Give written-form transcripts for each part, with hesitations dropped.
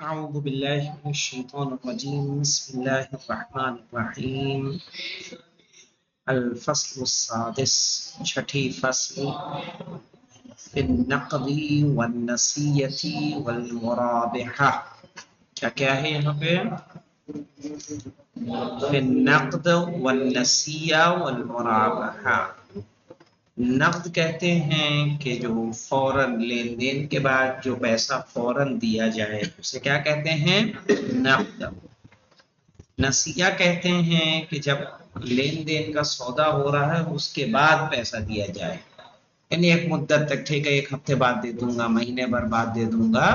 أعوذ بالله من الشيطان الرجيم بسم الله الرحمن الرحيم الفصل السادس چھٹی فصل فی النقد والنسیۃ والمرابحہ کیا ہے یہاں پہ فی النقد والنسیہ والمرابحہ نقد کہتے ہیں کہ جو فوراً لین دین کے بعد جو پیسہ فوراً دیا جائے اسے کیا کہتے ہیں نقد نسیہ کہتے ہیں کہ جب لین دین کا سودا ہو رہا ہے اس کے بعد پیسہ دیا جائے یعنی ایک مدت تک ٹھیک ہے ایک ہفتے بعد دے دوں گا مہینے بھر بعد دے دوں گا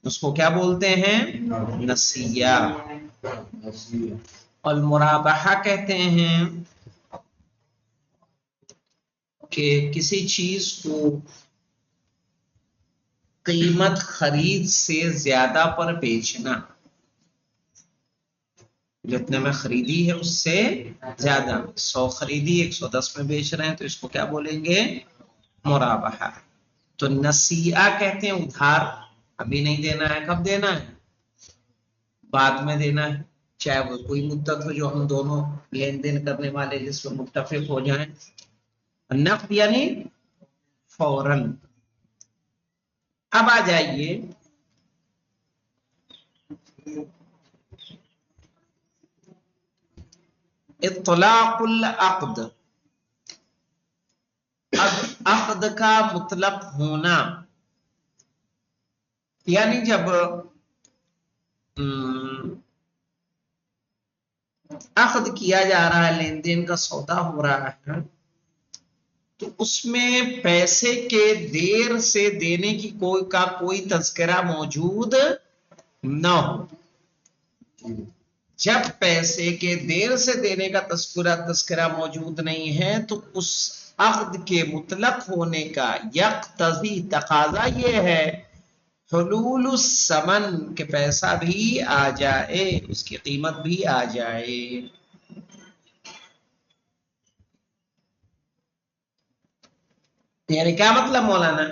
اس کو کیا بولتے ہیں نسیہ اور مرابحہ کہتے ہیں کہ کسی چیز کو قیمت خرید سے زیادہ پر بیچنا جتنے میں خریدی ہے اس سے زیادہ 100 خریدی 110 میں بیچ رہے ہیں تو اس کو کیا بولیں گے مرابحہ تو نسیہ کہتے ہیں ادھار ابھی نہیں دینا ہے کب دینا ہے بعد میں دینا ہے چاہے وہ کوئی مدت ہو جو ہم دونوں لین دین کرنے والے جس میں متفق ہو جائیں نقد یعنی فوراً اب آ جائیے اطلاق العقد عقد کا مطلق ہونا یعنی جب عقد کیا جا رہا ہے لین دین کا سودا ہو رہا ہے تو اس میں پیسے کے دیر سے دینے کی کوئی تذکرہ موجود نہ ہو جب پیسے کے دیر سے دینے کا تذکرہ موجود نہیں ہے تو اس عقد کے مطلق ہونے کا یقتضی تقاضا یہ ہے حلول الثمن کہ پیسہ بھی آ جائے اس کی قیمت بھی آ جائے یعنی کیا مطلب مولانا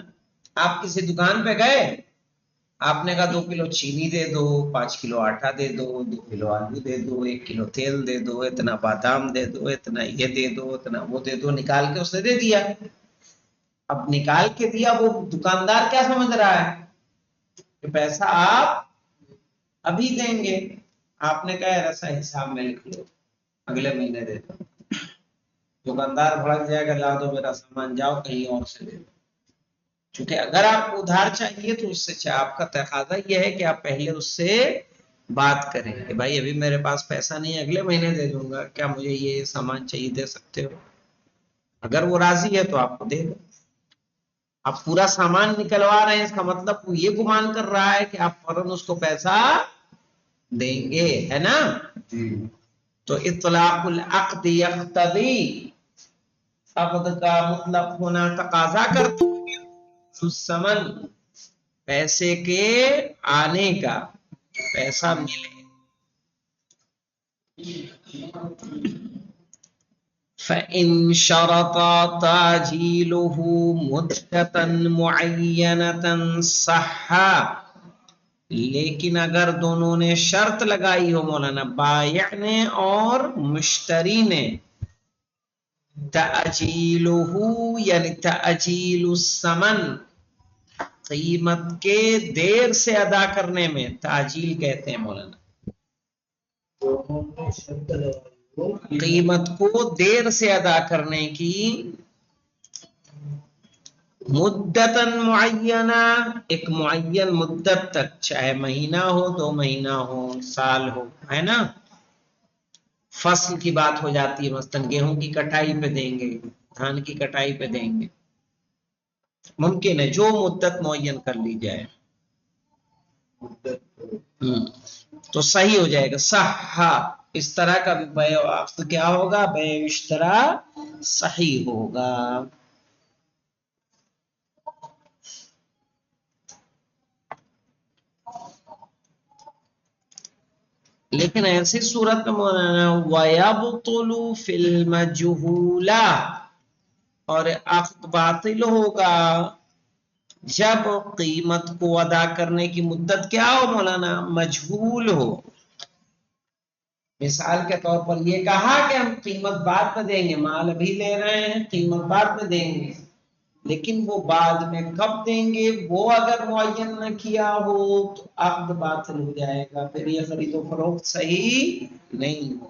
آپ کسی دکان پہ گئے آپ نے کہا 2 کلو چینی دے دو 5 کلو آٹا دے دو 2 کلو آلو دے دو 1 کلو تیل دے دو اتنا بادام دے دو اتنا یہ دے دو اتنا وہ دے دو نکال کے اس نے دے دیا اب نکال کے دیا وہ دکاندار کیا سمجھ رہا ہے کہ پیسہ آپ ابھی دیں گے آپ نے کہا ایسا حساب میں لکھ لو اگلے مہینے دے دو دکاندار بھڑک جائے گا لا دو میرا سامان جاؤ کہیں اور سے لے دو چونکہ اگر آپ کو ادھار چاہیے تو اس سے آپ کا تقاضا یہ ہے کہ آپ پہلے اس سے بات کریں کہ بھائی ابھی میرے پاس پیسہ نہیں ہے اگلے مہینے دے دوں گا کیا مجھے یہ سامان چاہیے دے سکتے ہو اگر وہ راضی ہے تو آپ کو دے دو آپ پورا سامان نکلوا رہے ہیں اس کا مطلب وہ یہ گمان کر رہا ہے کہ آپ فوراً اس کو پیسہ دیں گے ہے نا تو اطلاق العقد یقتضی عقد کا مطلق ہونا تقاضا کرتا الثمن پیسے کے آنے کا پیسہ ملے فَإِن شَرَطَ تَعْجِيلُهُ مُدَّةً مُعَيَّنَةً صَحَّ لیکن اگر دونوں نے شرط لگائی ہو مولانا بائع نے اور مشتری نے تَعْجِيلُهُ یعنی تَعْجِيلُ الثَّمَن قیمت کے دیر سے ادا کرنے میں تعجیل کہتے ہیں مولانا قیمت کو دیر سے ادا کرنے کی مدتاً معینہ ایک معین مدت تک چاہے مہینہ ہو 2 مہینہ ہو سال ہو ہے نا فصل کی بات ہو جاتی ہے مثلاً گیہوں کی کٹائی پہ دیں گے دھان کی کٹائی پہ دیں گے ممکن ہے جو مدت معین کر لی جائے تو صحیح ہو جائے گا صح اس طرح کا بھی بیع و عقد کیا ہوگا بیع و اشترا صحیح ہوگا لیکن ایسی صورت میں مولانا وَيَبْطُلُ فِي الْمَجْهُولَ اور عقد باطل ہوگا جب قیمت کو ادا کرنے کی مدت کیا ہو مولانا؟ مجہول ہو. مثال کے طور پر یہ کہا کہ ہم قیمت بعد میں دیں گے، مال ابھی لے رہے ہیں قیمت بعد میں دیں گے، لیکن وہ بعد میں کب دیں گے وہ اگر معین نہ کیا ہو تو عقد باطل ہو جائے گا، پھر یہ خرید و فروخت صحیح نہیں ہو.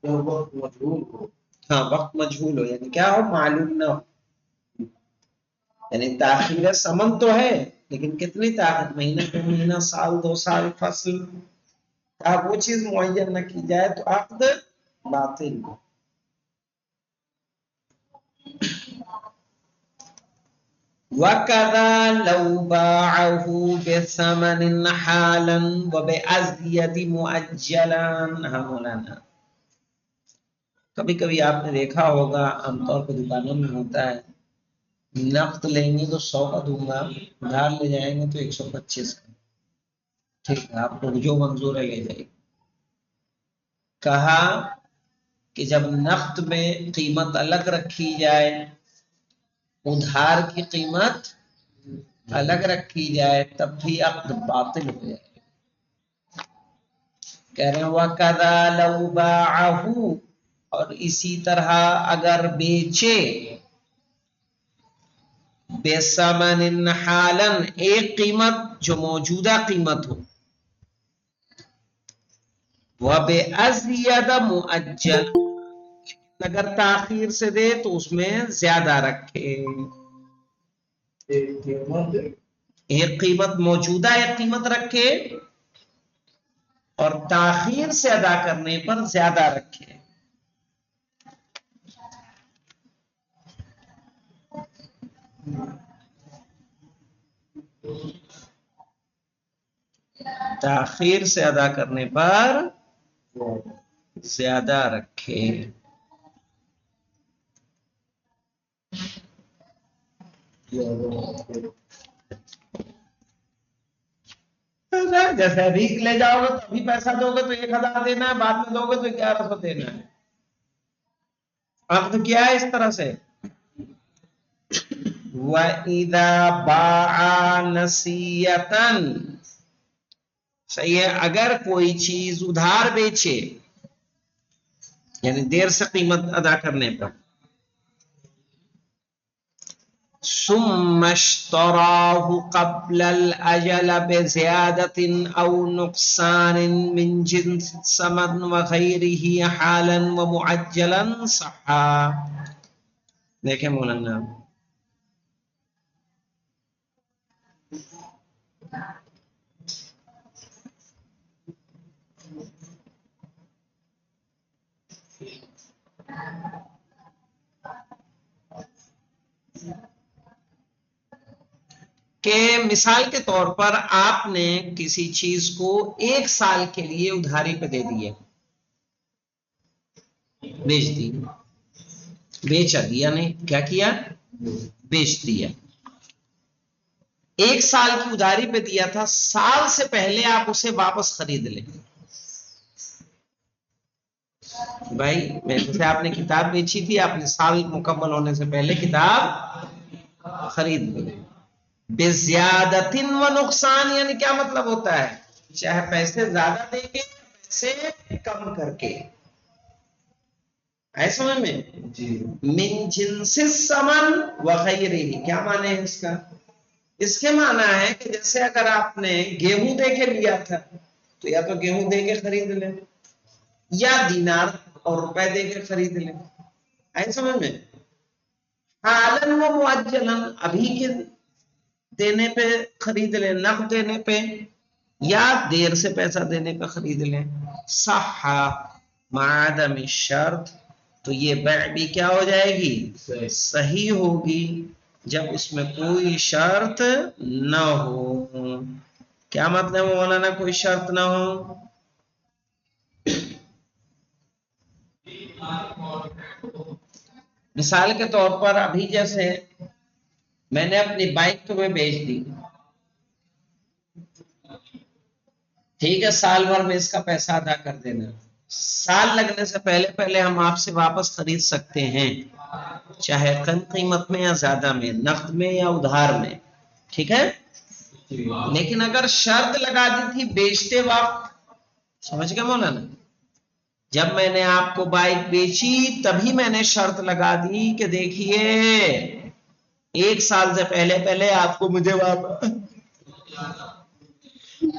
وقت مجہول ہو. ہاں وقت مجہول ہو یعنی کیا ہو؟ معلوم نہ ہو. یعنی تاخیر ثمن تو ہے لیکن کتنی تاخیر، مہینہ دو مہینہ، سال دو سال، فصل، وہ چیز معین نہ کی جائے تو عقد باطل. وَكَذَا لَوْ بَاعَهُ بِثَمَنٍ حَالًا وَبِأَزْيَدِ مُؤَجَّلًا. ہاں مولانا کبھی کبھی آپ نے دیکھا ہوگا عام طور پہ دکانوں میں ہوتا ہے، نقد لیں گے تو 100 کا دوں گا، ادھار لے جائیں گے تو 125 کا. ٹھیک ہے آپ کو جو منظور ہے لے جائیے. کہا کہ جب نقد میں قیمت الگ رکھی جائے، ادھار کی قیمت الگ رکھی جائے تب بھی عقد باطل ہو جائے. کہہ رہے ہیں وَكَذَا لَوْ بَاعَهُ، اور اسی طرح اگر بیچے، بِثَمَنٍ حَالًا، ایک قیمت جو موجودہ قیمت ہو، وَبِأَزْيَدَ مُؤَجَّلٍ، اگر تاخیر سے دے تو اس میں زیادہ رکھے. ایک قیمت موجودہ ایک قیمت رکھے اور تاخیر سے ادا کرنے پر زیادہ رکھے. تاخیر سے ادا کرنے پر زیادہ رکھے. جیسے ابھی لے جاؤ گے تو ابھی پیسہ دو گے تو 1000 دینا ہے، بعد میں دو گے تو 1100 دینا ہے. عقد کیا ہے اس طرح سے. وَإِذَا بَاعَ نَسِيَّةً، صحیح ہے، اگر کوئی چیز ادھار بیچے یعنی دیر سے قیمت ادا کرنے پر، ثُمَّ اشْتَرَاهُ قَبْلَ الْأَجَلِ بِزِيَادَةٍ أَوْ نُقْصَانٍ مِنْ جِنْسِ الثَّمَنِ وَغَيْرِهِ حَالًا وَمُعَجَّلًا صَحَّ. دیکھیں مولانا کہ مثال کے طور پر آپ نے کسی چیز کو 1 سال کے لیے ادھاری پہ دے دیے، بیچ دی، بیچا دیا نہیں، کیا کیا؟ بیچ دیا. 1 سال کی ادھاری پہ دیا تھا، سال سے پہلے آپ اسے واپس خرید لیں. بھائی جیسے آپ نے کتاب بیچی تھی، آپ نے سال مکمل ہونے سے پہلے کتاب خرید لی. بِزِيَادَةٍ وَنُقْصَانٍ یعنی کیا مطلب ہوتا ہے؟ چاہے پیسے زیادہ دیں گے پیسے کم کر کے، ہے سمجھ میں؟ من جنس الثمن وغیرہ، کیا معنی ہے اس کا؟ اس کے معنی ہے کہ جیسے اگر آپ نے گیہوں دے کے لیا تھا تو یا تو گیہوں دے کے خرید لیں یا دینار اور روپے دے کے خرید لیں، ہے سمجھ میں؟ حالاً و مؤجلاً، ابھی کے دینے پہ خرید لیں، نقد دینے پہ، یا دیر سے پیسہ دینے پہ خرید لیں. صح مع عدم الشرط، تو یہ بیع بھی کیا ہو جائے گی؟ صحیح ہوگی جب اس میں کوئی شرط نہ ہو. کیا مطلب ہے مولانا کوئی شرط نہ ہو؟ مثال کے طور پر ابھی جیسے میں نے اپنی بائک تمہیں بیچ دی، ٹھیک ہے، سال بھر میں اس کا پیسہ ادا کر دینا. سال لگنے سے پہلے پہلے ہم آپ سے واپس خرید سکتے ہیں. چاہے کم قیمت میں یا زیادہ میں، نقد میں یا ادھار میں، ٹھیک ہے؟ لیکن اگر شرط لگا دی تھی بیچتے وقت، سمجھ گئے مولانا؟ جب میں نے آپ کو بائک بیچی تبھی میں نے شرط لگا دی کہ دیکھیے 1 سال سے پہلے پہلے آپ کو مجھے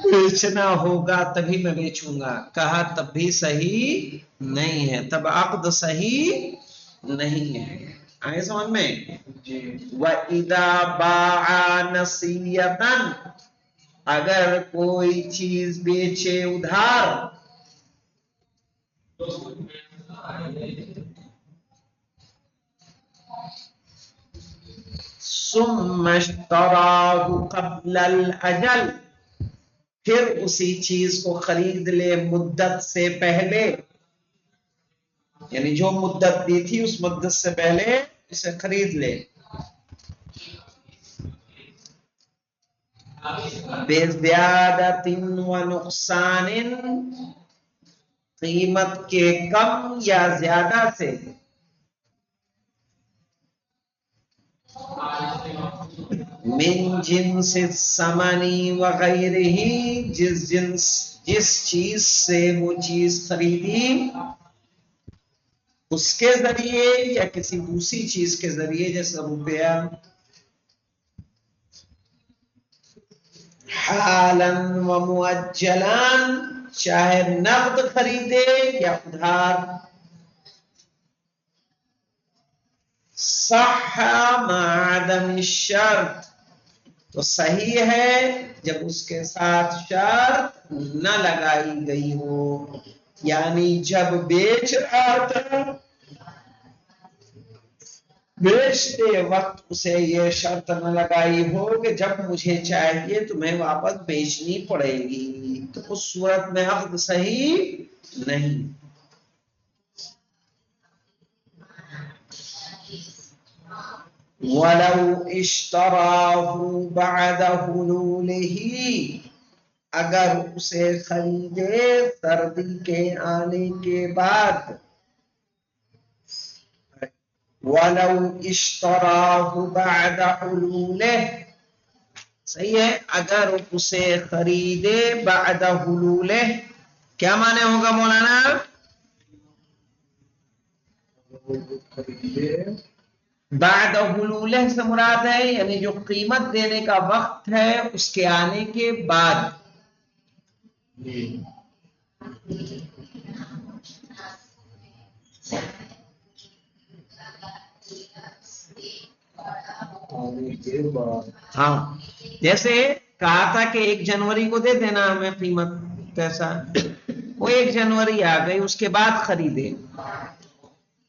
بیچنا ہوگا تبھی میں بیچوں گا، کہا تب بھی صحیح نہیں ہے، تب عقد صحیح نہیں ہے۔ آئے سمجھ میں؟ وَإِذَا بَاعَ نَصِيَّةً، اگر کوئی چیز بیچے ادھار، ثُمَّ اشْتَرَاهُ قَبْلَ الْأَجَلِ، پھر اسی چیز کو خرید لے مدت سے پہلے، یعنی جو مدت دی تھی اس مدت سے پہلے اسے خرید لے، بِزِيَادَةٍ وَنُقْصَانٍ، قیمت کے کم یا زیادہ سے، من جنس الثمن وغیرہ، جس چیز سے وہ چیز خریدی اس کے ذریعے یا کسی دوسری چیز کے ذریعے، جیسے روپیہ، حالاً و مؤجلاً، چاہے نقد خریدے یا ادھار، صح مع عدم الشرط، تو صحیح ہے جب اس کے ساتھ شرط نہ لگائی گئی ہو، یعنی جب بیچ رہا تھا بیچتے وقت اسے یہ شرط نہ لگائی ہو کہ جب مجھے چاہیے تمہیں واپس بیچنی پڑے گی، تو اس صورت میں عقد صحیح نہیں۔ وَلَوْ اشْتَرَاهُ بَعْدَ حُلُولِهِ، اگر اسے خریدے سردی کے آنے کے بعد، وَلَوْ اشْتَرَاهُ بَعْدَ حُلُولِهِ، صحیح ہے، اگر اسے خریدے بعد حلولِهِ، کیا معنی ہوگا مولانا؟ بعد حلولِهِ سے مراد ہے یعنی جو قیمت دینے کا وقت ہے اس کے آنے کے بعد، ہاں، جیسے کہا تھا کہ 1 جنوری کو دے دینا ہمیں قیمت پیسہ، وہ 1 جنوری آ گئی، اس کے بعد خریدے،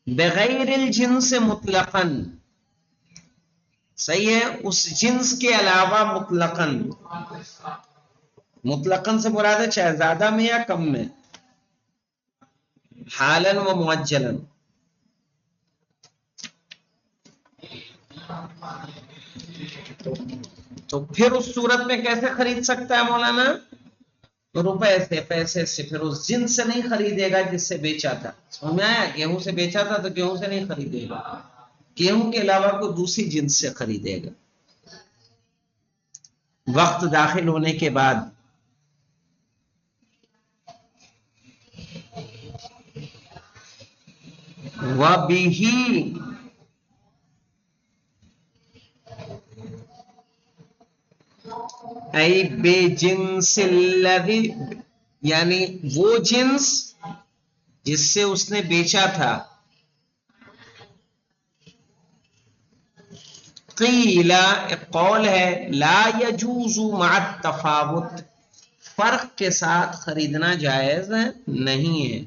بغیر الجنس مطلقاً، صحیح ہے، اس جنس کے علاوہ مطلقاً، مطلقاً سے مراد ہے چاہے زیادہ میں یا کم میں، حالاً و مؤجلاً، تو پھر اس صورت میں کیسے خرید سکتا ہے مولانا؟ روپے سے، پیسے سے، پھر اس جنس سے نہیں خریدے گا جس سے بیچا تھا، سمجھ میں آیا؟ گیہوں سے بیچا تھا تو گیہوں سے نہیں خریدے گا، گیہوں کے علاوہ کوئی دوسری جنس سے خریدے گا وقت داخل ہونے کے بعد۔ وَبِهِ، ای بے جنس الذی، یعنی وہ جنس جس سے اس نے بیچا تھا، قیل، ایک قول ہے، لا یجوز مع التفاوت، فرق کے ساتھ خریدنا جائز نہیں ہے۔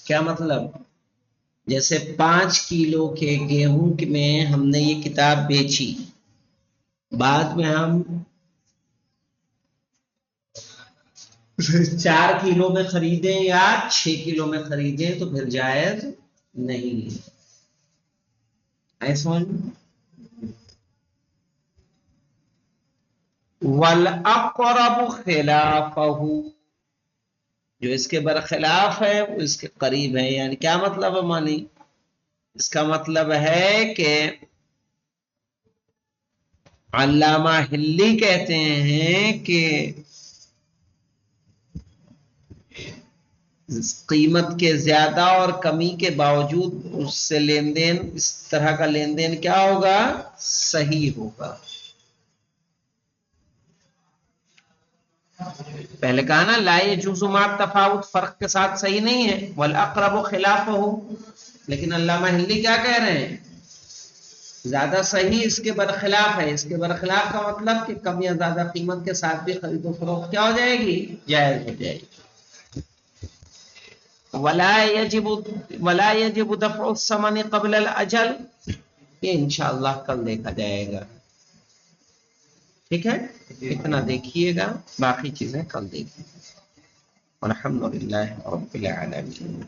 کیا مطلب؟ جیسے 5 کلو کے گیہوں میں ہم نے یہ کتاب بیچی، بعد میں ہم 4 کلو میں خریدیں یا 6 کلو میں خریدیں تو پھر جائز نہیں ہے، ایسا وَالْأَقْرَبُ خِلَافَهُ، جو اس کے برخلاف ہے وہ اس کے قریب ہے. یعنی کیا مطلب ہے مانی؟ اس کا مطلب ہے کہ علامہ ہلی کہتے ہیں کہ قیمت کے زیادہ اور کمی کے باوجود اس سے لین دین، اس طرح کا لین دین کیا ہوگا؟ صحیح ہوگا. پہلے کہا نا لا يجوز مع تفاوت، فرق کے ساتھ صحیح نہیں ہے. والاقرب خلافہ، لیکن علامہ ہلی کیا کہہ رہے ہیں؟ زیادہ صحیح اس کے برخلاف ہے. اس کے برخلاف کا مطلب کہ کم یا زیادہ قیمت کے ساتھ بھی خرید و فروخت کیا ہو جائے گی؟ جائز ہو جائے گی. ولا يجب دفع الثمن قبل الاجل، یہ انشاءاللہ کل دیکھا جائے گا. ٹھیک ہے، اتنا دیکھیے گا، باقی چیزیں کل دیکھیں گے. الحمدللہ رب العالمین.